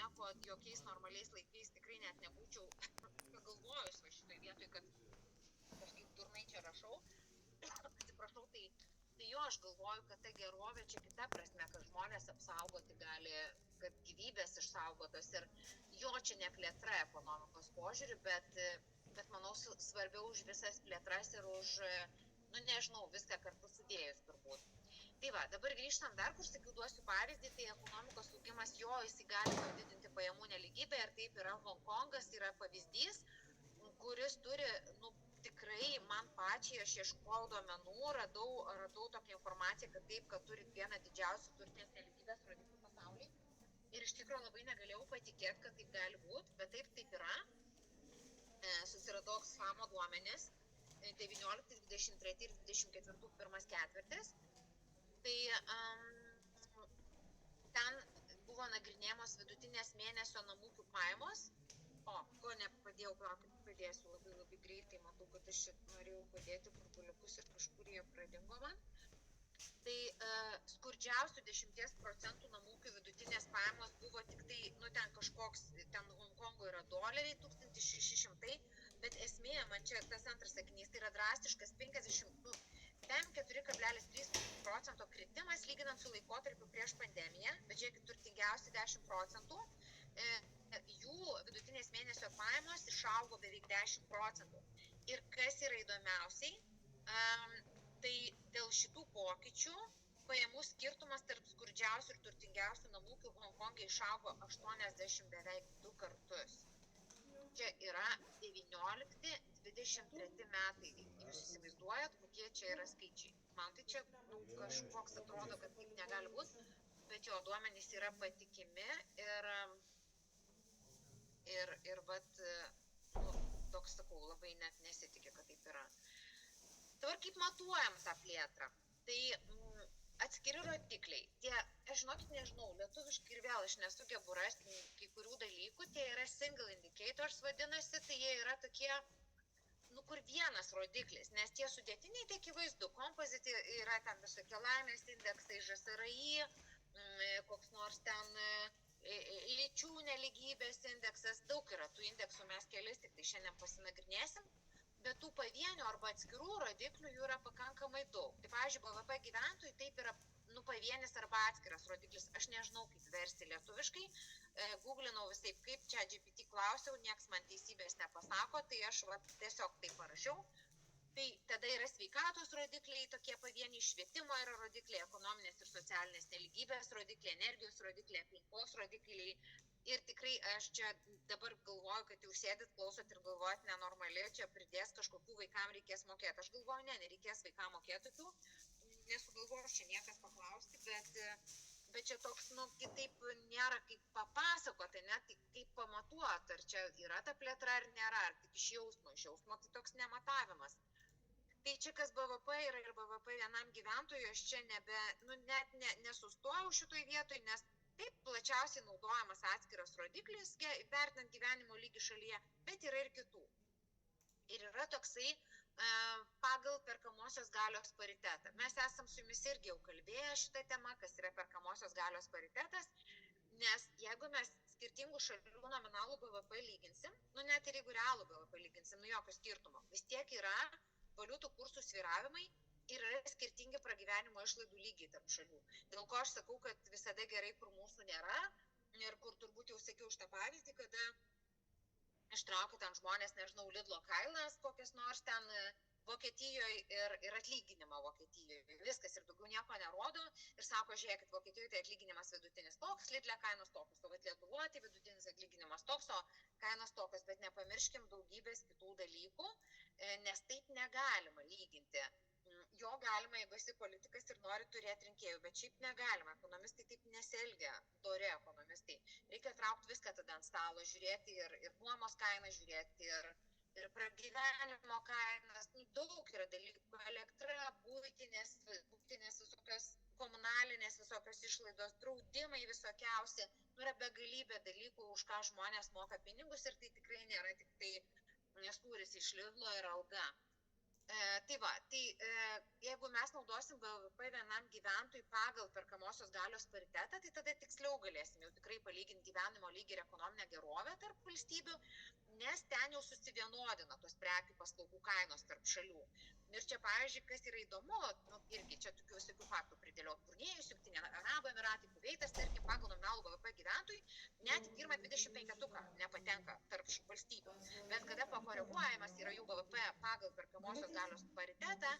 nieko jokiais normaliais laikais tikrai net nebūčiau pagalvojus va šitoj vietoj, kad kažkaip durnai čia rašau. Atsiprašau, tai jo, aš galvoju, kad ta gerovė čia kita prasme, kad žmonės apsaugoti gali, kad gyvybės išsaugotos ir jo čia ne plėtra ekonomikos požiūrį, bet manau svarbiau už visas plėtras ir už, nežinau, viską kartu sudėjus turbūt. Tai va, dabar grįžtant dar, kur sakiau, duosiu pavyzdį, tai ekonomikos augimas jo, jis gali padidinti pajamų nelygybę ir taip yra Hongkongas, yra pavyzdys, kuris turi, tikrai man pačiai, aš ieškojau duomenų, radau tokią informaciją, kad taip, kad turi vieną didžiausių turtinės nelygybės rodiklių pasaulyje. Ir iš tikrųjų labai negalėjau patikėti, kad taip gali būti, bet taip yra. Susiradau Oxfamo duomenis 19, 23 ir 24 pirmas ketvirtis. Tai ten buvo nagrinėjamos vidutinės mėnesio namų ūkių pajamos. Ko nepadėjau, pradėsiu labai greitai, matau, kad aš norėjau padėti burbuliukus ir kažkur jie pradingo man. Tai skurdžiausių 10% namų ūkių vidutinės pajamos buvo tik tai, ten kažkoks, ten Hongkongo yra doleriai, 1600, bet esmė, man čia tas antras sakinys, tai yra drastiškas 4,3% kritimas lyginant su laikotarpiu prieš pandemiją, bet žiūrėkit, turtingiausi 10%, jų vidutinės mėnesio pajamos išaugo beveik 10%. Ir kas yra įdomiausiai, tai dėl šitų pokyčių pajamų skirtumas tarp skurdžiausių ir turtingiausių namų ūkių Hongkonge išaugo 80 beveik 2 kartus. Čia yra 19-23 metai. Jūs įsivaizduojat, kokie čia yra skaičiai. Man tai čia kažkoks atrodo, kad taip negali būti, bet jo duomenys yra patikimi ir vat, toks sakau, labai net nesitikiu, kad taip yra. Dabar kaip matuojam tą plėtrą? Tai atskiri rodikliai. Aš žinokit, nežinau, lietuviškai ir vėl aš nesugebu rasti kai kurių dalykų, tie yra single indicators vadinasi, tai jie yra tokie, kur vienas rodiklis, nes tie sudėtiniai tai akivaizdu, composite yra ten visokie laimės indeksai, ŽSRI, koks nors ten lyčių nelygybės indeksas, daug yra tų indeksų, mes kelis tik tai šiandien pasinagrinėsim. Bet tų pavienių arba atskirų rodiklių jų yra pakankamai daug. Tai, pavyzdžiui, BVP gyventojų taip yra pavienis arba atskiras rodiklis. Aš nežinau, kaip versti lietuviškai. Googlinau visaip, kaip čia GPT klausiau, nieks man teisybės nepasako, tai aš tiesiog taip parašiau. Tai tada yra sveikatos rodikliai, tokie pavieniai, švietimo yra rodikliai, ekonominės ir socialinės nelygybės rodikliai, energijos rodikliai, aplinkos rodikliai. Ir tikrai aš čia dabar galvoju, kad jau sėdit, klausot ir galvojat nenormaliai, čia pridės kažkokių vaikam reikės mokėti. Aš galvoju, nereikės vaikam mokėti tokių, nesugalvoju čia niekas paklausti, bet čia toks, kitaip nėra kaip papasakoti, tai kaip pamatuoti, ar čia yra ta plėtra ar nėra, ar tik iš jausmo, tai toks nematavimas. Tai čia kas BVP yra ir BVP vienam gyventojui, aš čia net nesustojau šitoj vietoj, nes taip plačiausiai naudojamas atskiras rodiklis, vertinant gyvenimo lygį šalyje, bet yra ir kitų. Ir yra toksai pagal perkamosios galios paritetą. Mes esam su jumis irgi jau kalbėję šitą temą, kas yra perkamosios galios paritetas, nes jeigu mes skirtingų šalių nominalų BVP lyginsim, net ir jeigu realų BVP lyginsim, jokio skirtumo, vis tiek yra valiutų kursų svyravimai ir yra skirtingi pragyvenimo išlaidų lygiai tarp šalių. Dėl ko aš sakau, kad visada gerai, kur mūsų nėra ir kur turbūt jau sakiau šitą pavyzdį, kada ištraukia ten žmonės, nežinau, Lidlo kainas, kokias nors ten Vokietijoje ir atlyginimą Vokietijoje. Viskas ir daugiau nieko nerodo ir sako, žiūrėkit, Vokietijoje tai atlyginimas vidutinis toks, Lidle kainos tokios, o Lietuvoje tai vidutinis atlyginimas toks, o kainos tokios, bet nepamirškim daugybės kitų dalykų, nes taip negalima lyginti. Jo galima, jeigu esi politikas ir nori turėti rinkėjų, bet šiaip negalima. Ekonomistai taip nesielgia, dori ekonomistai. Reikia traukti viską tada ant stalo, žiūrėti ir nuomos kainą, žiūrėti ir pragyvenimo kainas. Daug yra dalykų, elektra, būtinės visokios komunalinės visokios išlaidos, draudimai visokiausi. Yra begalybė dalykų, už ką žmonės moka pinigus ir tai tikrai nėra tik tai sūris iš Lidlo ir alga. Tai va, jeigu mes naudosim BVP vienam gyventojui pagal perkamosios galios paritetą, tai tada tiksliau galėsim jau tikrai palyginti gyvenimo lygį ir ekonominę gerovę tarp valstybių, nes ten jau susivienodina tos prekių paslaugų kainos tarp šalių. Ir čia, pavyzdžiui, kas yra įdomu, irgi čia tokių visokių faktų pridėliot. Brunėjus, Jungtiniai Arabų Emiratai, Kuveitas, tarkim, pagal nominalų BVP gyventojui net į pirmą 25-tuką nepatenka tarp valstybių. Bet kada pakoreguojamas yra jų BVP pagal perkamosios galios paritetą,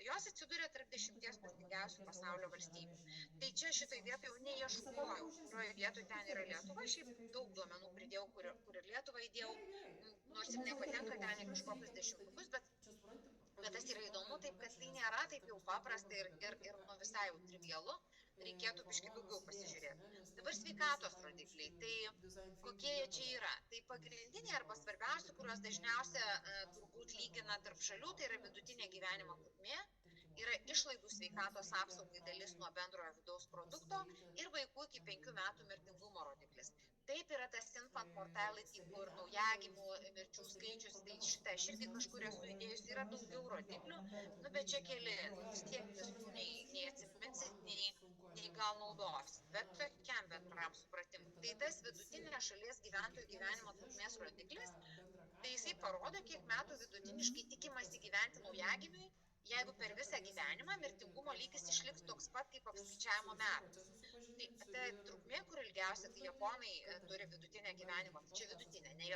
jos atsiduria tarp 10 turtingiausių pasaulio valstybių. Tai čia šitai vietoj jau neieškojau, kurioje vietoje ten yra Lietuva, šiaip daug duomenų pridėjau, kur ir Lietuvą įdėjau, nors ir nepatenka ten į kažkokius dešimtukus, bet tas yra įdomu, taip kad tai nėra taip jau paprasta ir visai jau trivialu, reikėtų biškai daugiau pasižiūrėti. Dabar sveikatos rodikliai, tai kokie jie čia yra? Tai pagrindiniai arba svarbiausi, kuriuos dažniausia turbūt lygina tarp šalių, tai yra vidutinė gyvenimo trukmė, yra išlaidų sveikatos apsaugai dalis nuo bendrojo vidaus produkto ir vaikų iki 5 metų mirtingumo rodiklis. Taip yra tas infant mortality, kur naujagimių mirčių skaičius, tai šitą aš irgi kažkur esu įdėjus, yra daugiau rodiklių, bet čia keli, vis tiek visų nei atsiminsit, nei gal naudos, bet tokiam bendram supratimui. Tai tas vidutinė šalies gyventojų gyvenimo trukmės rodiklis, tai jisai parodo, kiek metų vidutiniškai tikimasi gyventi naujagimiui, jeigu per visą gyvenimą mirtingumo lygis išliks toks pat kaip apskaičiavimo metais. Tai ta trukmė, kur ilgiausia, tai japonai turi vidutinę gyvenimą, tai čia vidutinė, ne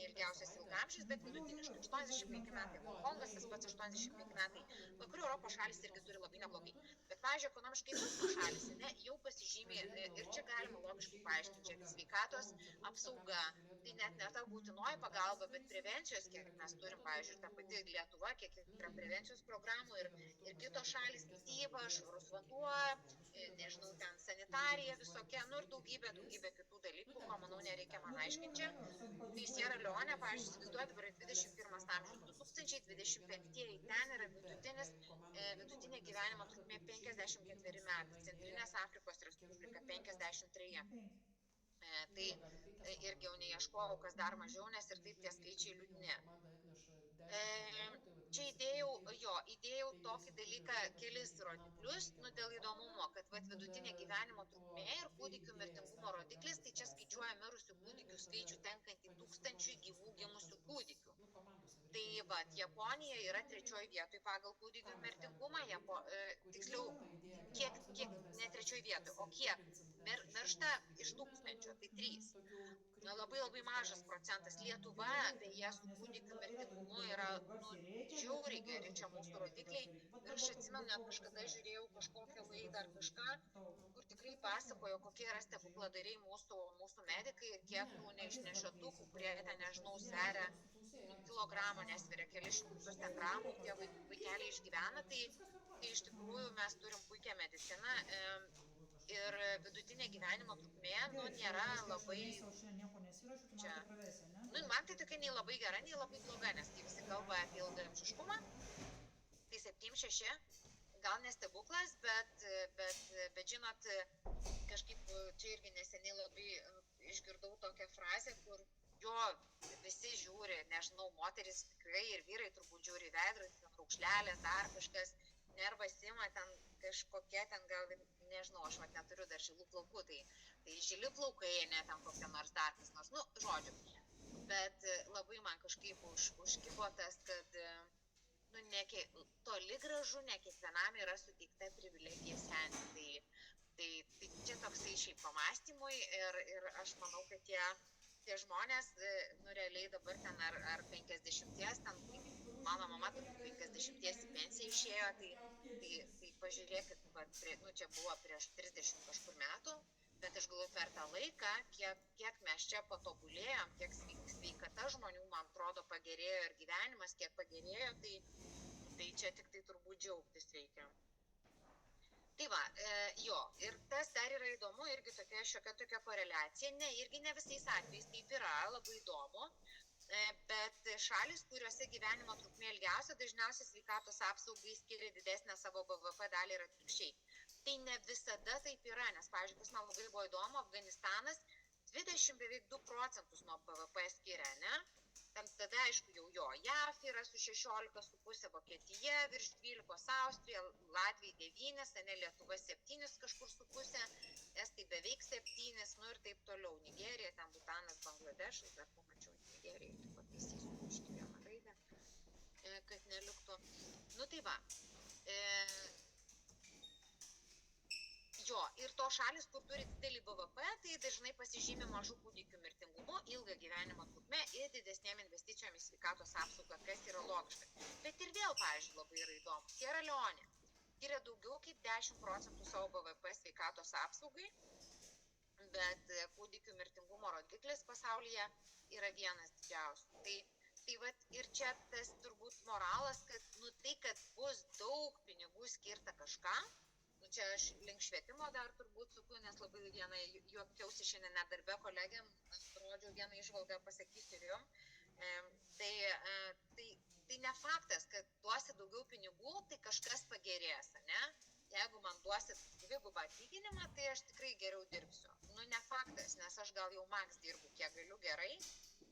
ilgiausias ilgamžis, bet vidutiniškai 85 metai. Honkongas tas pats 85 metai. Vakarų Europos šalis irgi turi labai neblogai. Bet, pavyzdžiui, ekonomiškai visos šalis jau pasižymė ir čia galima logiškai paaiškinti, čia sveikatos apsauga, tai net ne ta būtinoji pagalba, bet prevencijos, kiek mes turim, pavyzdžiui, ta pati Lietuva, kiek yra prevencijos programų ir kitos šalis, mityba, švarus vanduo, nežinau, ten sanitarija visokia, ir daugybė kitų dalykų, ko, manau, nereikia man aiškinti. Tai Sierra Leone, pavyzdžiui, įsivaizduoju, dabar 21 amžius, 2025 ten yra vidutinė gyvenimo trukmė 54 metai, Centrinės Afrikos Respublika 53. Tai irgi jau neieškojau, kas dar mažiau, nes ir taip tie skaičiai liūdni. Čia įdėjau tokį dalyką, kelis rodiklius, dėl įdomumo, kad vidutinė gyvenimo trukmė ir kūdikių mirtingumo rodiklis, tai čia skaičiuoja mirusių kūdikių skaičių tenkantį 1000 gyvų gimusių kūdikių. Tai Japonija yra 3 vietoj pagal kūdikių mirtingumą, tiksliau, kiek, ne 3 vietoj, o kiek miršta iš 1000, tai 3. Labai mažas procentas. Lietuva, beje, su kūdikių mirtingumu yra žiauriai geri čia mūsų rodikliai. Ir aš atsimenu, net kažkada žiūrėjau kažkokią laidą ar kažką, kur tikrai pasakojo, kokie yra stebukladariai mūsų medikai ir kiek tų neišnešiotukų, kurie ten, nežinau, sveria kilogramą, nesveria kelis šimtus ten gramų, tie vaikeliai išgyvena, tai iš tikrųjų mes turim puikią mediciną. Ir vidutinė gyvenimo trukmė, nėra labai čia. Man tai tokia nei labai gera, nei labai bloga, nes kai visi kalba apie ilgaamžiškumą, tai 7-6, gal nestebuklas, bet žinot, kažkaip čia irgi neseniai labai išgirdau tokią frazę, kur visi žiūri, nežinau, moteris tikrai ir vyrai turbūt žiūri veidrodį, ten raukšlelės, dar kažkas, nervas ima, ten kažkokie ten gal, nežinau, aš neturiu dar žilų plaukų, tai žili plaukai, ne ten kokie nors dar kas nors, žodžiu. Bet labai man kažkaip užkibo tas, kad toli gražu ne kiekvienam yra suteikta privilegija senti. Tai čia toksai šiaip pamastymui ir aš manau, kad tie žmonės, realiai dabar ten ar 50, ten mano mama 50 į pensiją išėjo, tai pažiūrėkit, čia buvo prieš 30 kažkur metų, bet aš galvoju per tą laiką, kiek mes čia patobulėjom, kiek sveikata žmonių, man atrodo, pagerėjo ir gyvenimas, kiek pagerėjo, tai čia tik tai turbūt džiaugtis reikia. Tai va, ir tas dar yra įdomu, irgi šiokia tokia koreliacija, irgi ne visais atvejais taip yra, labai įdomu, bet šalis, kuriuose gyvenimo trukmė ilgiausia, dažniausiai sveikatos apsaugai skiria didesnę savo BVP dalį ir atvirkščiai. Tai ne visada taip yra, nes, pavyzdžiui, kas man labai buvo įdomu, Afganistanas 22% nuo BVP skiria, ne? tada aišku jau JAF yra su 16,5, Vokietija virš 12, Austrija, Latvija 9, ne Lietuva 7 kažkur su pusė, Estai beveik 7, nu ir taip toliau, Nigerija, ten Butanas, Bangladešas, dar pamačiau Nigerijai, tai pataisysiu iš vieną raidę, kad neliktų. Nu tai va. Jo, ir to šalis, kur turi didelį BVP, tai dažnai pasižymi mažų kūdikių mirtingumu, ilgą gyvenimo trukmę ir didesnėm investicijom į sveikatos apsaugą, kas yra logiška. Bet ir vėl, pavyzdžiui, labai yra įdomu. Sierra Leone skiria daugiau kaip 10% savo BVP sveikatos apsaugai, bet kūdikių mirtingumo rodiklis pasaulyje yra vienas didžiausių. Tai vat, ir čia tas turbūt moralas, kad tai, kad bus daug pinigų skirta kažkam, čia aš link švietimo dar turbūt suku, nes labai vieną juokiausi šiandien net darbe kolegiam, aš parodžiau vieną išvalgą, pasakysiu ir jum. Tai ne faktas, kad duosi daugiau pinigų, tai kažkas pagerės, ne? Jeigu man duosit dvigubą atlyginimą, tai aš tikrai geriau dirbsiu. Nu, ne faktas, nes aš gal jau maks dirbu, kiek galiu gerai.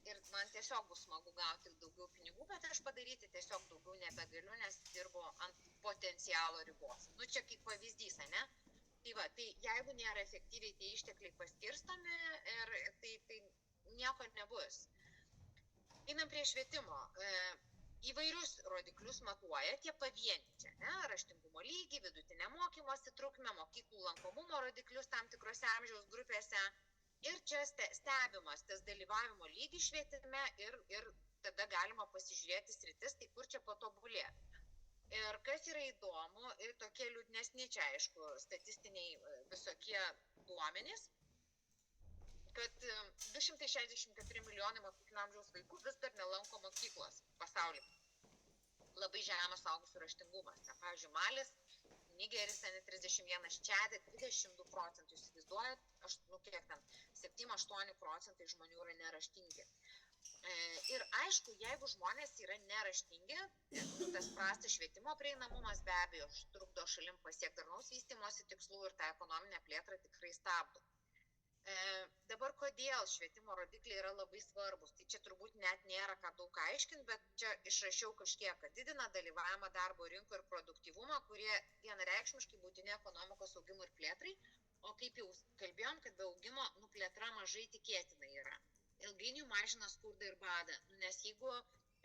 Ir man tiesiog bus smagu gauti daugiau pinigų, bet aš padaryti tiesiog daugiau nebegaliu, nes dirbu ant potencialo ribos. Nu, čia kaip pavyzdys, ne? Tai va, tai jeigu nėra efektyviai tie ištekliai paskirstomi, tai nieko nebus. Einam prie švietimo. Įvairius rodiklius matuoja tie pavieniai čia, ne? Raštingumo lygį, vidutinę mokymosi trukmę, mokyklų lankomumo rodiklius tam tikrose amžiaus grupėse. Ir čia stebimas tas dalyvavimo lygis švietime ir tada galima pasižiūrėti sritis, tai kur čia patobulėti. Ir kas yra įdomu, ir tokie liūdnesni čia, aišku, statistiniai visokie duomenys, kad 264 milijonai mokyklinio amžiaus vaikų vis dar nelanko mokyklos pasaulyje. Labai žemas suaugusių raštingumas. Pavyzdžiui, Malis, Nigeris, 31, Čade 22%, įsivaizduojat, kiek ten, 7-8% žmonių yra neraštingi. Ir aišku, jeigu žmonės yra neraštingi, tas prastas švietimo prieinamumas be abejo trukdo šalim pasiekti darnaus vystymosi tikslų ir tą ekonominę plėtrą tikrai stabdo. Dabar kodėl švietimo rodikliai yra labai svarbus, tai čia turbūt net nėra ką daug aiškinti, bet čia išrašiau kažkiek, kad didina dalyvavimą darbo rinkoje ir produktyvumą, kurie vienareikšmiškai būtini ekonomikos augimui ir plėtrai, o kaip jau kalbėjom, kad be augimo plėtra mažai tikėtina yra. Ilgainiui mažina skurdą ir badą, nes jeigu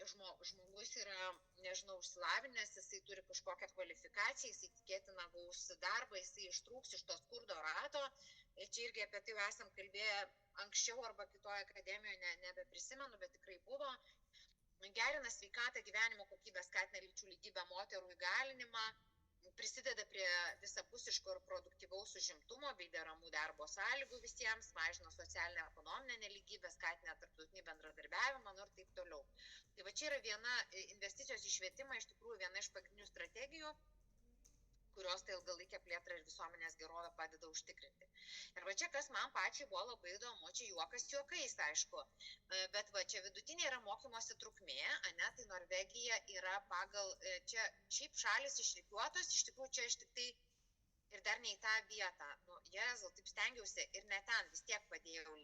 žmogus yra, nežinau, išsilavinęs, jisai turi kažkokią kvalifikaciją, jisai tikėtina gaus darbą, jisai ištrūks iš to skurdo rato. Čia irgi apie tai esam kalbėję anksčiau arba kitoje akademijoje, nebeprisimenu, bet tikrai buvo. Gerina sveikatą, gyvenimo kokybę, skatina lyčių lygybę, moterų įgalinimą, prisideda prie visapusiško ir produktyvaus užimtumo bei deramų darbo sąlygų visiems, mažina socialinę ekonominę nelygybę, skatina tarptautinį bendradarbiavimą ir taip toliau. Tai va čia yra viena investicijos į švietimą, iš tikrųjų viena iš pagrindinių strategijų, kurios tai ilgalaikę plėtrą ir visuomenės gerovę padeda užtikrinti. Ir va čia, kas man pačiai buvo labai įdomu, čia juokas juokais, aišku, bet va čia vidutinė yra mokymosi trukmė, ane, tai Norvegija yra pagal, čia šiaip šalis išrikiuotos, iš tikrųjų čia aš tik tai ir dar ne į tą vietą, Jėzau, taip stengiausi ir ne ten, vis tiek padėjau.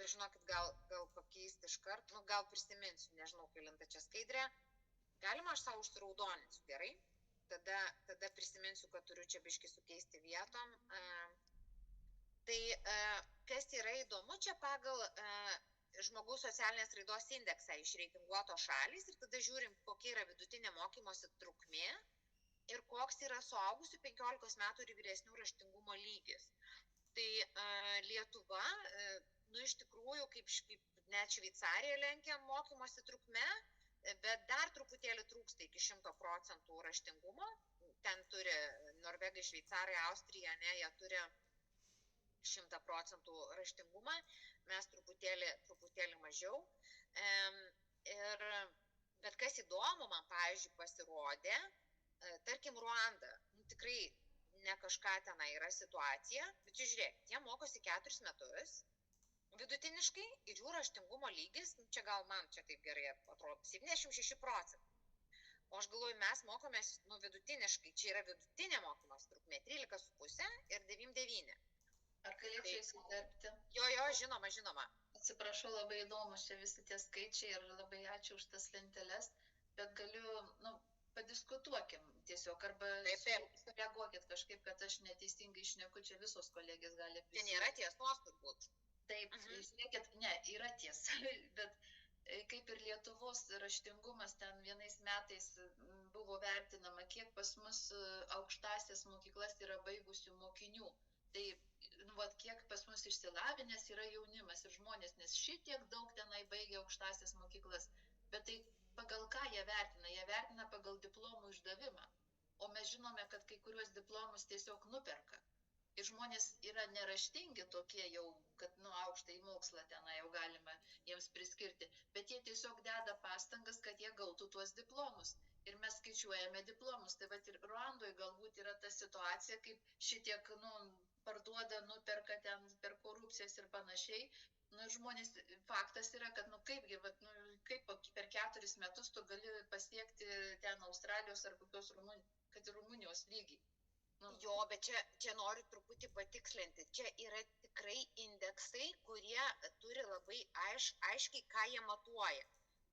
Bet žinokit, gal pakeisti iš karto, gal prisiminsiu, nežinau, kelinta čia skaidrė, galima aš savo užsiraudoninsiu, gerai? Tada prisiminsiu, kad turiu čia biškį sukeisti vietom. Tai kas yra įdomu, čia pagal žmogaus socialinės raidos indeksą išreitinguoto šalys ir tada žiūrim, kokia yra vidutinė mokymosi trukmė ir koks yra suaugusių 15 metų ir vyresnių raštingumo lygis. Tai Lietuva, iš tikrųjų, kaip net Šveicarija lenkia mokymosi trukmė, bet dar truputėlį trūksta iki 100% raštingumo. Ten turi Norvegai, Šveicarai, Austrija, jie turi 100% raštingumą, mes truputėlį mažiau. Bet kas įdomu, man, pavyzdžiui, pasirodė, tarkim, Ruanda, tikrai ne kažką tenai yra situacija, bet čia žiūrėk, jie mokosi 4 metus, vidutiniškai ir jų raštingumo lygis, čia gal man čia taip gerai atrodo, 76%. O aš galvoju, mes mokomės vidutiniškai, čia yra vidutinė mokymas trukmė 13,5 ir 9,9. Ar galėčiau įsiterpti? Jo, žinoma. Atsiprašau, labai įdomus čia visi tie skaičiai ir labai ačiū už tas lenteles, bet galiu, padiskutuokim tiesiog, arba reaguokit kažkaip, kad aš neteisingai šneku, čia visos kolegės gali prisijungti. Čia nėra tiesos turbūt. Taip, žiūrėkit, ne, yra tiesa, bet kaip ir Lietuvos raštingumas ten vienais metais buvo vertinama, kiek pas mus aukštasias mokyklas yra baigusių mokinių. Tai vat kiek pas mus išsilavinęs yra jaunimas ir žmonės, nes šitiek daug tenai baigia aukštasias mokyklas, bet tai pagal ką jie vertina pagal diplomų išdavimą, o mes žinome, kad kai kuriuos diplomus tiesiog nuperka. Ir žmonės yra neraštingi tokie jau, kad aukštąjį mokslą tenai jau galima jiems priskirti, bet jie tiesiog deda pastangas, kad jie gautų tuos diplomus. Ir mes skaičiuojame diplomus. Tai vat ir Ruandoje galbūt yra ta situacija, kaip šitiek, parduoda, nuperka ten per korupcijas ir panašiai. Žmonės, faktas yra, kad, kaipgi, kaip per 4 metus tu gali pasiekti ten Australijos ar kokios Rumunijos lygį. Jo, bet čia noriu truputį patikslinti. Čia yra tikrai indeksai, kurie turi labai aiškiai, ką jie matuoja.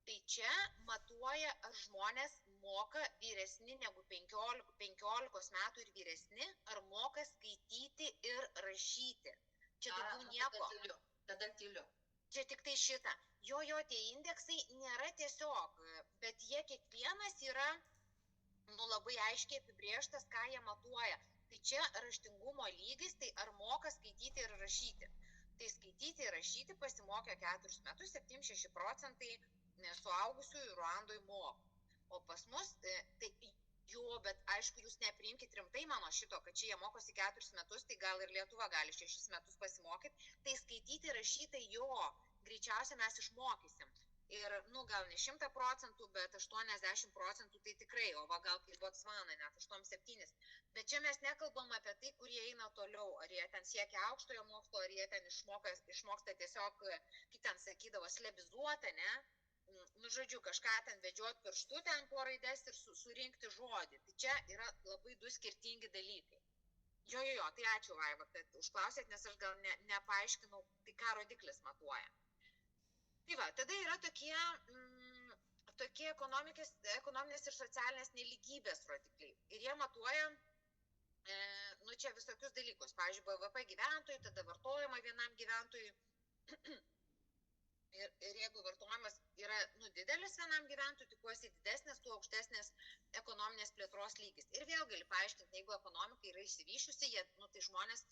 Tai čia matuoja, ar žmonės moka vyresni negu 15 metų ir vyresni, ar moka skaityti ir rašyti. Čia daugiau nieko. Tada tyliu. Čia tik tai šitą. Jo, tie indeksai nėra tiesiog, bet jie kiekvienas yra labai aiškiai apibrėžtas, ką jie matuoja. Tai čia raštingumo lygis, tai ar moka skaityti ir rašyti. Tai skaityti ir rašyti pasimokė 4 metus, 7-6% suaugusiųjų Ruandoje moka. O pas mus, tai jo, bet aišku, jūs nepriimkit rimtai mano šito, kad čia jie mokosi 4 metus, tai gal ir Lietuva gali 6 metus pasimokyti. Tai skaityti ir rašyti jo, greičiausiai mes išmokysim. Ir, gal ne 100%, bet 80% tai tikrai, o gal kaip Botsvanai, net 8-7. Bet čia mes nekalbam apie tai, kurie eina toliau, ar jie ten siekia aukštojo mokslo, ar jie ten išmoksta tiesiog, kaip ten sakydavo, slebizuotą, ne? Žodžiu, kažką ten vedžiot pirštu ten po raides ir surinkti žodį. Tai čia yra labai 2 skirtingi dalykai. Jo, tai ačiū, Vaiva, kad užklausėt, nes aš gal nepaaiškinau, tai ką rodiklis matuoja. Tai va, tada yra tokie ekonominės ir socialinės nelygybės rodikliai. Ir jie matuoja, čia visokius dalykus. Pavyzdžiui, BVP gyventojų, tada vartojama vienam gyventojui. Ir jeigu vartojimas yra didelis vienam gyventojui, tikiuosi didesnis, tuo aukštesnės ekonominės plėtros lygis. Ir vėl gali paaiškinti, jeigu ekonomika yra išsivyšusi, tai žmonės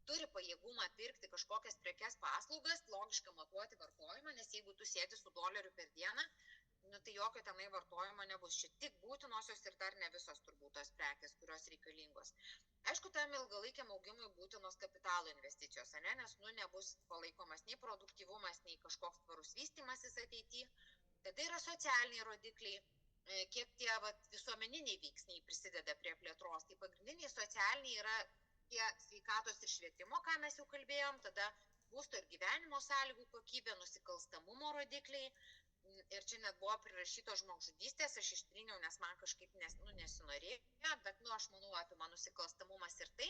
turi pajėgumą pirkti kažkokias prekes paslaugas, logiškai matuoti vartojimą, nes jeigu tu sėdi su $1 per dieną, tai jokio tenai vartojimo nebus. Čia tik būtinosios ir dar ne visos turbūt tos prekės, kurios reikalingos. Aišku, tam ilgalaikiam augimui būtinos kapitalo investicijos, nes nebus palaikomas nei produktyvumas, nei kažkoks tvarus vystymasis ateityje. Tada yra socialiniai rodikliai, kiek tie visuomeniniai veiksniai prisideda prie plėtros. Tai pagrindiniai socialiniai yra tie sveikatos ir švietimo, ką mes jau kalbėjom, tada būsto ir gyvenimo sąlygų kokybė, nusikalstamumo rodikliai. Ir čia net buvo prirašytos žmogžudystės, aš ištryniau, nes man kažkaip nesinorėjo, bet aš manau, apima nusikalstamumas ir tai,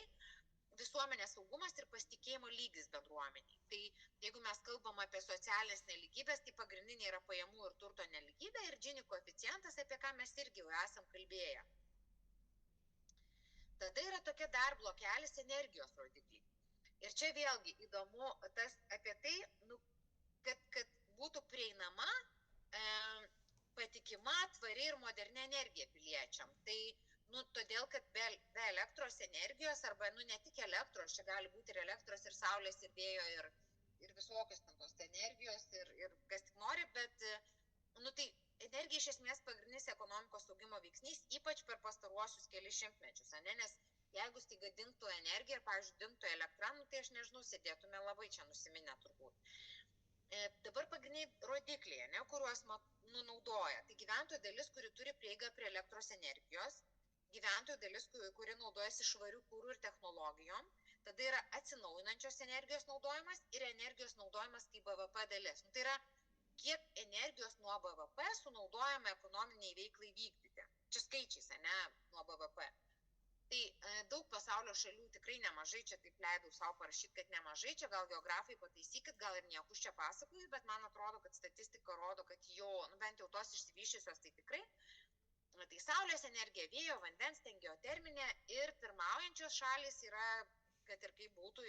visuomenės saugumas ir pasitikėjimo lygis bendruomeniai. Tai jeigu mes kalbam apie socialinės nelygybės, tai pagrindiniai yra pajamų ir turto nelygybė ir Gini koeficientas, apie ką mes irgi jau esam kalbėję. Tada yra tokia dar blokelis energijos rodikliai. Ir čia vėlgi įdomu tas apie tai, kad būtų prieinama patikima, tvari ir moderni energija piliečiam. Tai, todėl, kad be elektros energijos, arba, ne tik elektros, čia gali būti ir elektros, ir saulės, ir vėjo, ir visokios tos energijos, ir kas tik nori, bet, tai energija iš esmės pagrindinis ekonomikos augimo veiksnys, ypač per pastaruosius kelis šimtmečius, nes jeigu staiga dingtų energija ir, pavyzdžiui, dingtų elektra, tai aš nežinau, sėdėtume labai čia nusiminę turbūt. Dabar pagrindiniai rodikliai, kuriuos naudoja. Tai gyventojų dalis, kuri turi prieigą prie elektros energijos, gyventojų dalis, kuri naudojasi švarių kūrų ir technologijom, tada yra atsinaujinančios energijos naudojimas ir energijos naudojimas kaip BVP dalis. Tai yra, kiek energijos nuo BVP sunaudojama ekonominiai veiklai vykdyti. Čia skaičiais, nuo BVP. Tai daug pasaulio šalių tikrai nemažai, čia taip leidau savo parašyti, kad nemažai, čia gal geografai pataisykit, gal ir niekus čia pasakoju, bet man atrodo, kad statistika rodo, kad jo, bent jau tos išsivyščiusios tai tikrai, tai saulės energija, vėjo, vandens, ten geoterminė ir pirmaujančios šalis yra, kad ir kaip būtų,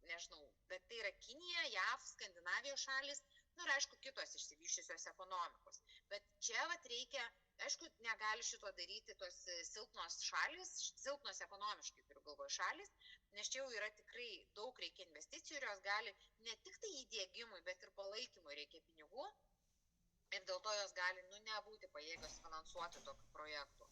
nežinau, bet tai yra Kinija, JAV, Skandinavijos šalis, ir aišku, kitos išsivyščiusios ekonomikos. Bet čia reikia, aišku, negali šito daryti tos silpnos šalis, silpnos ekonomiškai turiu galvoje šalis, nes čia jau yra tikrai daug reikia investicijų ir jos gali ne tik tai įdiegimui, bet ir palaikymui reikia pinigų. Ir dėl to jos gali, nebūti pajėgios finansuoti tokių projektų.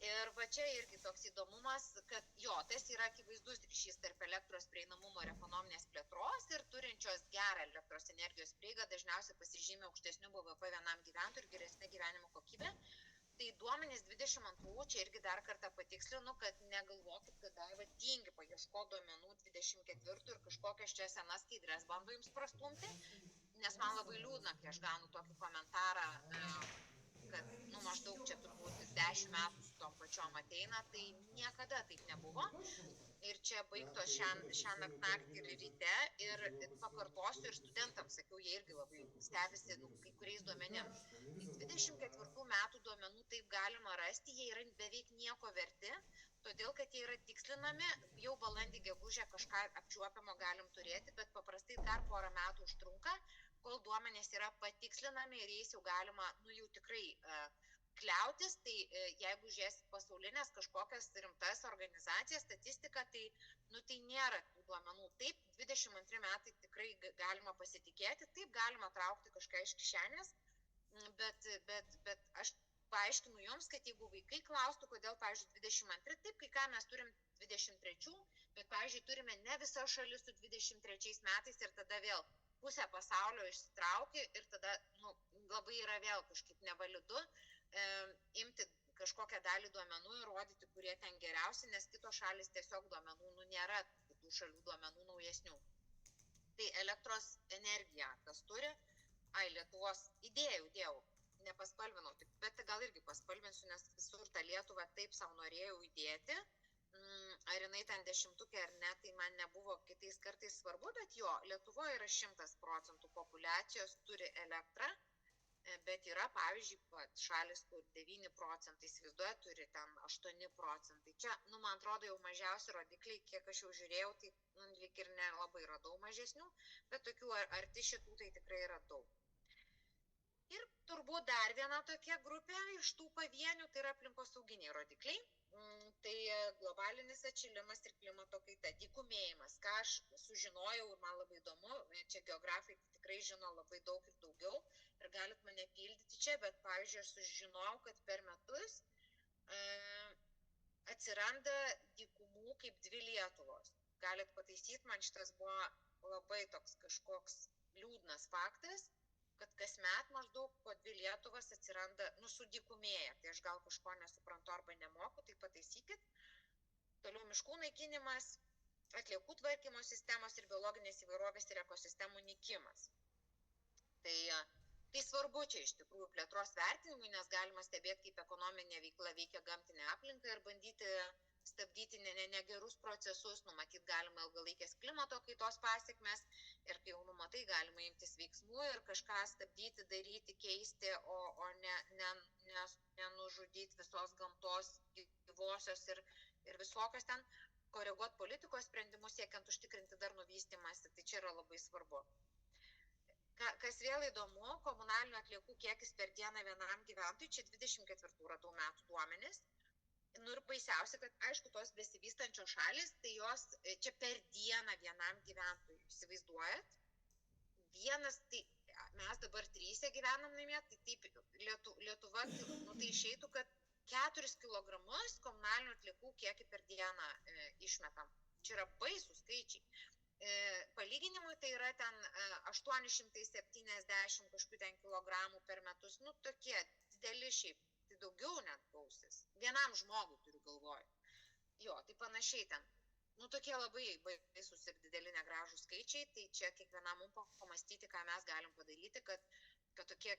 Ir va čia irgi toks įdomumas, kad tas yra akivaizdus ryšys tarp elektros prieinamumo ir ekonominės plėtros ir turinčios gerą elektros energijos prieigą dažniausiai pasižymė aukštesnių BVP vienam gyventojui ir geresnė gyvenimo kokybė. Tai duomenys 22, čia irgi dar kartą patikslinu, kad negalvokit, kad Daiva tingi paieško duomenų 24 ir kažkokias čia senas skaidrės bando jums prastumti. Nes man labai liūdna, kai aš gaunu tokį komentarą, kad maždaug čia turbūt 10 metų su tom pačiom ateina, tai niekada taip nebuvo. Ir čia baigtos šią naktį ir ryte ir pakartosiu ir studentams, sakiau, jie irgi labai stebisi kai kuriais duomenim. 24 metų duomenų taip galima rasti, jie yra beveik nieko verti, todėl kad jie yra tikslinami, jau balandį gegužę kažką apčiuopiamo galim turėti, bet paprastai dar porą metų užtrunka, kol duomenys yra patikslinami ir jais jau galima, jau tikrai kliautis, tai jeigu žiūrėsit pasaulinės kažkokias rimtas organizacijas, statistiką, tai nėra tų duomenų. Taip, 22 metai tikrai galima pasitikėti, taip galima traukti kažką iš kišenės, bet aš paaiškinu jums, kad jeigu vaikai klaustų, kodėl, pavyzdžiui, 22, taip, kai ką mes turim 23, bet, pavyzdžiui, turime ne visą šalis su 23 metais ir tada vėl pusę pasaulio išsitrauki ir tada labai yra vėl kažkaip nevalidu imti kažkokią dalį duomenų ir rodyti, kurie ten geriausi, nes kitos šalis tiesiog duomenų nėra, kitų šalių duomenų naujesnių. Tai elektros energija, kas turi, Lietuvos įdėjau, nepaspalvinau, bet gal irgi paspalvinsiu, nes visur tą Lietuvą taip savo norėjau įdėti. Ar jinai ten 10 ar ne, tai man nebuvo kitais kartais svarbu, bet Lietuvoje yra 100% populiacijos turi elektrą, bet yra, pavyzdžiui, šalis, kur 9%, įsivaizduoja, turi ten 8%. Čia, man atrodo, jau mažiausi rodikliai, kiek aš jau žiūrėjau, tai lyg ir nelabai radau mažesnių, bet tokių arti šitų tai tikrai yra daug. Ir turbūt dar viena tokia grupė iš tų pavienių, tai yra aplinkosauginiai rodikliai. Tai globalinis atšilimas ir klimato kaita, dykumėjimas, ką aš sužinojau ir man labai įdomu, čia geografai tikrai žino labai daug ir daugiau ir galit mane pildyti čia, bet pavyzdžiui, aš sužinojau, kad per metus atsiranda dykumų kaip 2 Lietuvos. Galit pataisyti, man šitas buvo labai toks kažkoks liūdnas faktas, kad kasmet maždaug po 2 Lietuvas atsiranda, sudykumėja, tai aš gal kažko nesuprantu arba nemoku, tai pataisykit. Toliau miškų naikinimas, atliekų tvarkymo sistemos ir biologinės įvairovės ir ekosistemų nykimas. Tai svarbu čia iš tikrųjų plėtros vertinimui, nes galima stebėti, kaip ekonominė veikla veikia gamtinę aplinką ir bandyti stabdyti negerus procesus, numatyti galima ilgalaikės klimato kaitos pasiekmes ir kai jau numatai, galima imtis veiksmų ir kažką stabdyti, daryti, keisti, o ne nužudyti visos gamtos gyvosios ir visokios ten, koreguoti politikos sprendimus, siekiant užtikrinti darnų vystymąsi, tai čia yra labai svarbu. Kas vėl įdomu, komunalinių atliekų kiekis per dieną vienam gyventojui, čia 24 radau metų duomenis. Ir baisiausia, kad aišku, tos besivystančios šalis, tai jos čia per dieną vienam gyventojui, įsivaizduojat. Vienas, tai mes dabar 3 gyvenam namie, tai taip Lietuva, tai išeitų, kad 4 kilogramus komunalinių atliekų kiekį per dieną išmetam. Čia yra baisų skaičiai. Palyginimui tai yra ten 870 kažkokių ten kilogramų per metus, tokie dideli šiaip. Tai daugiau net gausis. Vienam žmogui turiu galvoj. Tai panašiai ten. Tokie labai baisus ir dideli negražų skaičiai, tai čia kiekvienam mums pamastyti, ką mes galim padaryti, kad tokie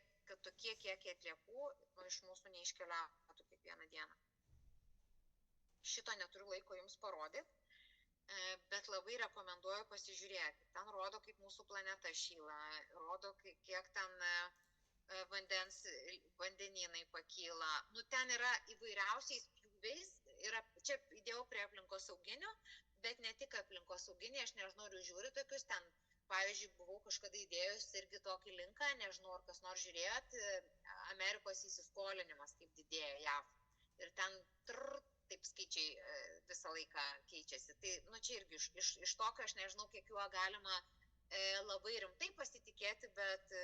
kiekiai atliekų iš mūsų neiškeliautų kiekvieną dieną. Šito neturiu laiko jums parodyti, bet labai rekomenduoju pasižiūrėti. Ten rodo, kaip mūsų planeta šyla, rodo, kiek ten vandenynai pakyla. Nu, ten yra įvairiausiais pjūviais, čia įdėjau prie aplinkosauginio, bet ne tik aplinkosauginį, aš nežinau, ar jūs žiūri tokius, ten, pavyzdžiui, buvau kažkada įdėjus irgi tokį linką, nežinau, ar kas nors žiūrėjot, Amerikos įsiskolinimas kaip didėja JAV. Ir ten taip skaičiai visą laiką keičiasi. Tai, nu, čia irgi iš tokio, aš nežinau, kiek juo galima labai rimtai pasitikėti, bet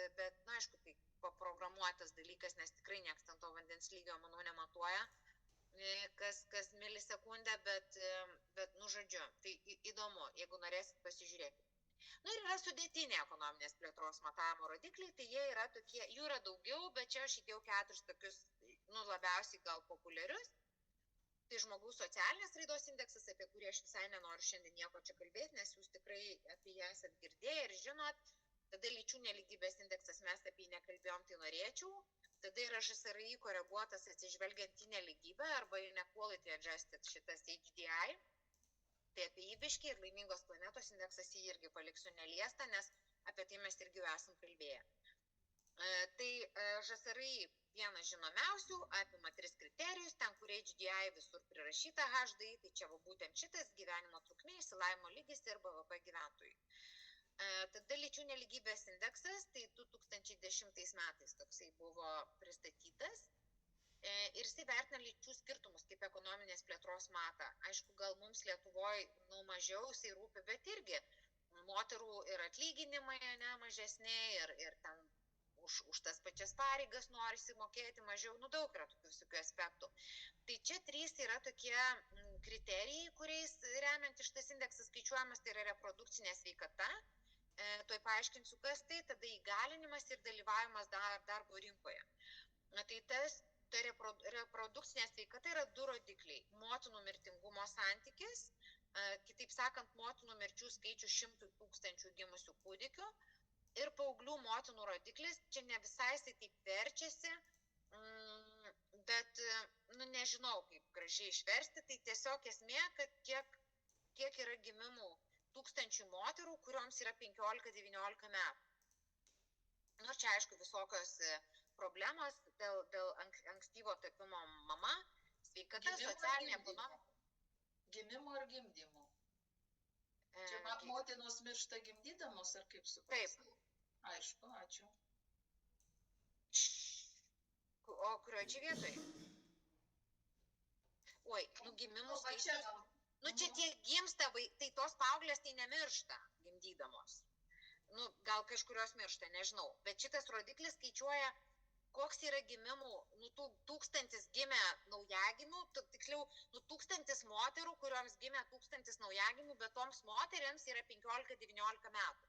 na, aišku, tai paprogramuotas dalykas, nes tikrai nieks ten to vandens lygio, manau, nematuoja, kas milisekundę, bet, nu, žodžiu, tai įdomu, jeigu norėsit pasižiūrėti. Nu, ir yra sudėtiniai ekonominės plėtros matavimo rodikliai, tai jie yra tokie, jų yra daugiau, bet čia aš įdėjau 4 tokius, nu, labiausiai gal populiarius. Tai žmogaus socialinės raidos indeksas, apie kurį aš visai nenoriu šiandien nieko čia kalbėti, nes jūs tikrai apie ją esat girdėję ir žinot. Tada lyčių nelygybės indeksas, mes apie jį nekalbėjom, tai norėčiau. Tada yra ŽSRI koreguotas atsižvelgiant į nelygybę arba inequality adjusted šitas HDI. Tai apie jį biškį ir laimingos planetos indeksas jį irgi paliksiu neliestą, nes apie tai mes irgi jau esam kalbėję. Tai ŽSRI vienas žinomiausių, apima 3 kriterijus, ten, kur HDI visur prirašyta HDI, tai čia būtent šitas gyvenimo trukmė, išsilavinimo lygis ir BVP gyventojų. Tada lyčių nelygybės indeksas, tai 2010 metais toksai buvo pristatytas ir jisai vertina lyčių skirtumus kaip ekonominės plėtros matą. Aišku, gal mums Lietuvoje mažiau jisai rūpi, bet irgi moterų ir atlyginimai mažesni ir ten už tas pačias pareigas norisi mokėti mažiau, nu daug yra tokių visokių aspektų. Tai čia 3 yra tokie kriterijai, kuriais remiant šitas indeksas skaičiuojamas, tai yra reprodukcinė sveikata, tuoj paaiškinsiu, kas tai, tada įgalinimas ir dalyvavimas darbo rinkoje. Tai reprodukcinė sveikata yra 2 rodikliai. Motinų mirtingumo santykis, kitaip sakant, motinų mirčių skaičius 100 000 gimusių kūdikių, ir paauglių motinų rodiklis, čia ne visai taip verčiasi, bet, nu, nežinau, kaip gražiai išversti, tai tiesiog esmė, kad kiek yra gimimų tūkstančių moterų, kurioms yra 15-19 metų. Nu, čia, aišku, visokios problemos dėl ankstyvo tapimo mama, sveikata, socialinė ekonomika. Gimimo ar gimdymo? Čia motinos miršta gimdydamos, ar kaip suprasti? Taip. Aišku, ačiū. O kurioje čia vietoje? Oi, nu gimimų skaičius. Nu čia tiek gimsta, tai tos paauglės tai nemiršta gimdydamos. Nu, gal kažkurios miršta, nežinau. Bet šitas rodiklis skaičiuoja, koks yra gimimų, nu 1000 gimė naujagimių, tiksliau, nu 1000 moterų, kurioms gimė 1000 naujagimių, bet toms moteriams yra 15-19 metų.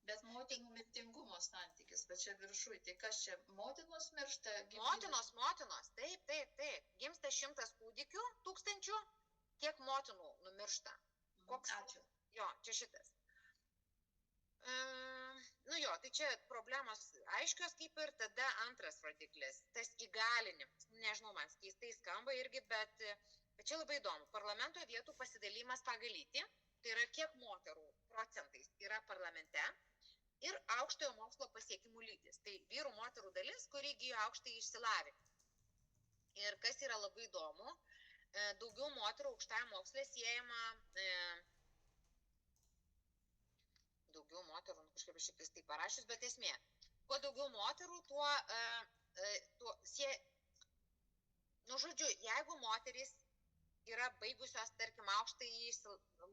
Bet motinų mirtingumo santykis, va čia viršui, tai kas čia, motinos miršta? Gimdymas? Motinos, taip. Gimsta 100 kūdikių, 1000, kiek motinų numiršta. Koks? Ačiū. Jo, čia šitas. Nu jo, tai čia problemos aiškios kaip ir tada antras rodiklis, tas įgalinimas. Nežinau, man keistai skamba irgi, bet čia labai įdomu. Parlamento vietų pasidalymas pagal lytį, tai yra kiek moterų procentais yra parlamente ir aukštojo mokslo pasiekimų lygis. Tai vyrų moterų dalis, kuri įgijo aukštąjį išsilavinimą. Ir kas yra labai įdomu, daugiau moterų aukštąjį mokslą siejama, daugiau moterų, kažkaip šitais taip parašius, bet esmė, kuo daugiau moterų, tuo nu žodžiu, jeigu moterys yra baigusios, tarkim, aukštąjį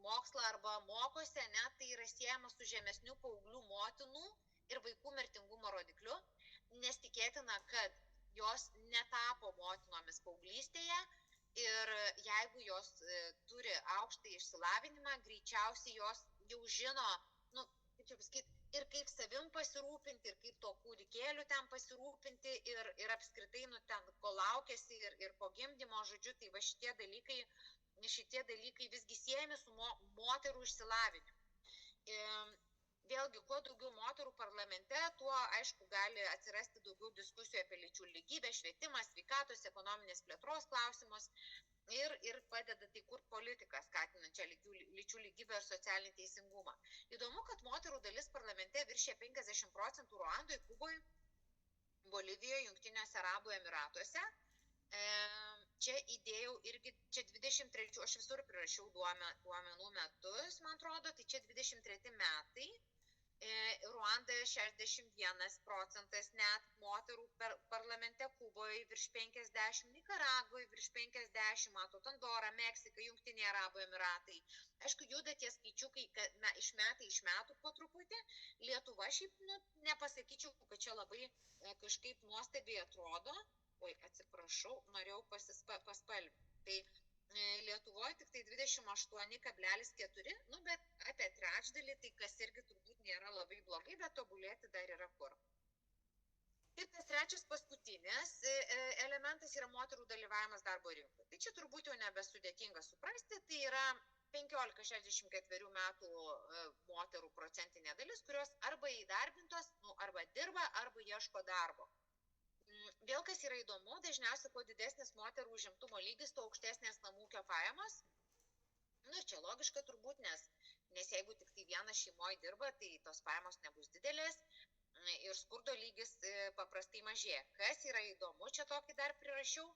mokslą arba mokosi, tai yra siejama su žemesniu paauglių motinų ir vaikų mirtingumo rodikliu, nes tikėtina, kad jos netapo motinomis paauglystėje ir jeigu jos turi aukštąjį išsilavinimą, greičiausiai jos jau žino, nu, kaip čia pasakyti, ir kaip savim pasirūpinti, ir kaip to kūdikėliu ten pasirūpinti, ir apskritai, nu, ten, ko laukiasi, ir po gimdymo, žodžiu, tai va šitie dalykai visgi siejami su moterų išsilavinimu. vėlgi, kuo daugiau moterų parlamente, tuo, aišku, gali atsirasti daugiau diskusijų apie lyčių lygybę, švietimą, sveikatos, ekonominės plėtros klausimus ir padeda tai kur politiką skatinančią lyčių lygybę ir socialinį teisingumą. Įdomu, kad moterų dalis parlamente viršė 50% Ruandoje, Kuboje, Bolivijoje, Jungtiniuose Arabų Emiratuose. Čia įdėjau irgi, čia 23, aš visur prirašiau duomenų metus, man atrodo, tai čia 23 metai. Ruandoje 61% net moterų parlamente, Kuboje virš 50, Nikaragoje virš 50, matot, Andora, Meksika, Jungtiniai Arabų Emiratai. Aišku, juda tie skaičiukai iš metų po truputį. Lietuva šiaip, nepasakyčiau, kad čia labai kažkaip nuostabiai atrodo. Oi, atsiprašau, norėjau paspalvinti. Tai Lietuvoje tik tai 28,4, bet apie trečdalį, tai kas irgi turbūt nėra labai blogai, bet tobulėti dar yra kur. Ir tas trečias paskutinis elementas yra moterų dalyvavimas darbo rinkoje. Tai čia turbūt jau nebesudėtinga suprasti, tai yra 15-64 metų moterų procentinė dalis, kurios arba įdarbintos, arba dirba, arba ieško darbo. Vėl kas yra įdomu, dažniausiai kuo didesnis moterų užimtumo lygis, tuo aukštesnės namų ūkio pajamos. Ir čia logiška turbūt, nes jeigu tik tai vienas šeimoje dirba, tai tos pajamos nebus didelės ir skurdo lygis paprastai mažėja. Kas yra įdomu, čia tokį dar prirašiau,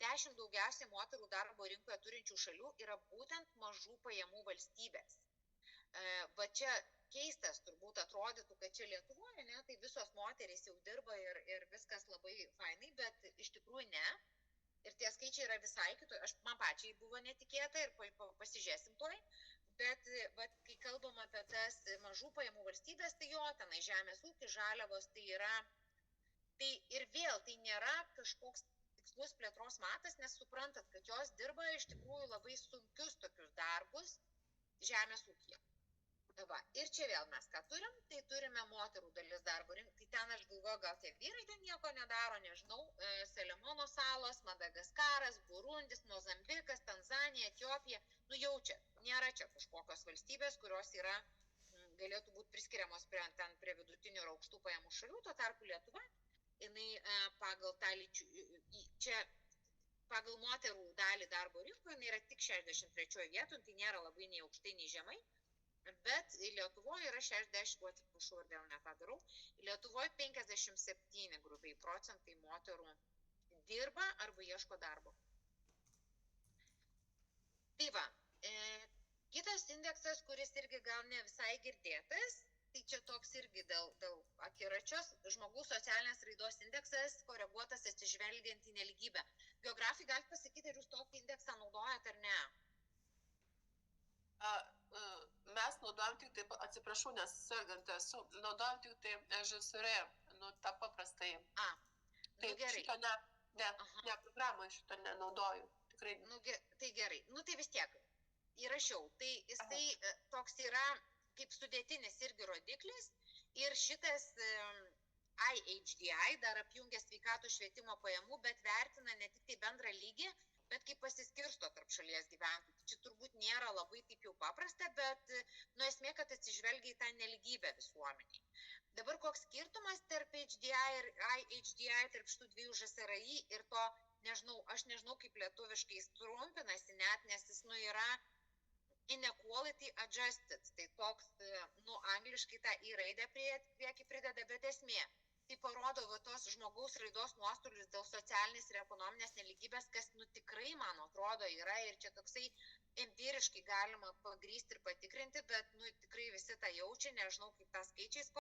10 daugiausiai moterų darbo rinkoje turinčių šalių yra būtent mažų pajamų valstybės. Va čia keistas turbūt atrodytų, kad čia Lietuvoje, tai visos moterys jau dirba ir viskas labai fainai, bet iš tikrųjų ne. Ir tie skaičiai yra visai kitoje. Man pačiai buvo netikėta ir pasižiūrėsim toj. Bet kai kalbam apie tas mažų pajamų valstybės, tai jo, tenai žemės ūkis, žaliavos, tai yra. Tai ir vėl, tai nėra kažkoks tikslus plėtros matas, nes suprantat, kad jos dirba iš tikrųjų labai sunkius tokius darbus žemės ūkyje. Va, ir čia vėl mes ką turim, tai turime moterų dalis darbo rinkų, tai ten aš galvoju, gal tie vyrai ten nieko nedaro, nežinau, Selemono salos, Madagaskaras, Burundis, Mozambikas, Tanzanija, Etiopija, jaučia, nėra čia kažkokios valstybės, kurios yra, galėtų būti priskiriamos prie vidutinių ir aukštų pajamų šalių, tuo tarpu Lietuva, jinai pagal tą čia pagal moterų dalį darbo rinkoje, jinai yra tik 63 vietų, tai nėra labai nei aukštai, nei žemai. Bet Lietuvoje yra 60, atsiprašau, ir vėl ne tą darau, Lietuvoje 57 grubiai procentai moterų dirba arba ieško darbo. Tai va, kitas indeksas, kuris irgi gal ne visai girdėtas, tai čia toks irgi dėl akiračios, žmogaus socialinės raidos indeksas, koreguotas atsižvelgiant į nelygybę. Geografai, galite pasakyti, ar jūs tokį indeksą naudojat ar ne? Mes naudojam tik tai, atsiprašau, nes sergant esu, naudojam tik tai ŽSR, tą paprastai. Tai gerai. Šito ne programą šito nenaudoju. Tikrai. Tai gerai. Tai vis tiek įrašiau. Tai jisai toks yra kaip sudėtinis irgi rodiklis ir šitas IHDI dar apjungia sveikatos švietimo pajamų, bet vertina ne tik tai bendrą lygį, bet kaip pasiskirsto tarp šalies gyventojų. Čia turbūt nėra labai taip jau paprasta, bet esmė, kad atsižvelgia į tą nelygybę visuomeniai. Dabar koks skirtumas tarp HDI ir IHDI, tarp šitų dviejų ŽSRI ir to, aš nežinau kaip lietuviškai trumpinasi net, nes jis yra inequality adjusted. Tai toks, angliškai tą į raidę priekį prideda, bet esmė. Tai parodo tos žmogaus raidos nuostolius dėl socialinės ir ekonominės nelygybės, kas tikrai, man atrodo, yra ir čia toksai empiriškai galima pagrįsti ir patikrinti, bet tikrai visi tą jaučia, nežinau kaip tą skaičiais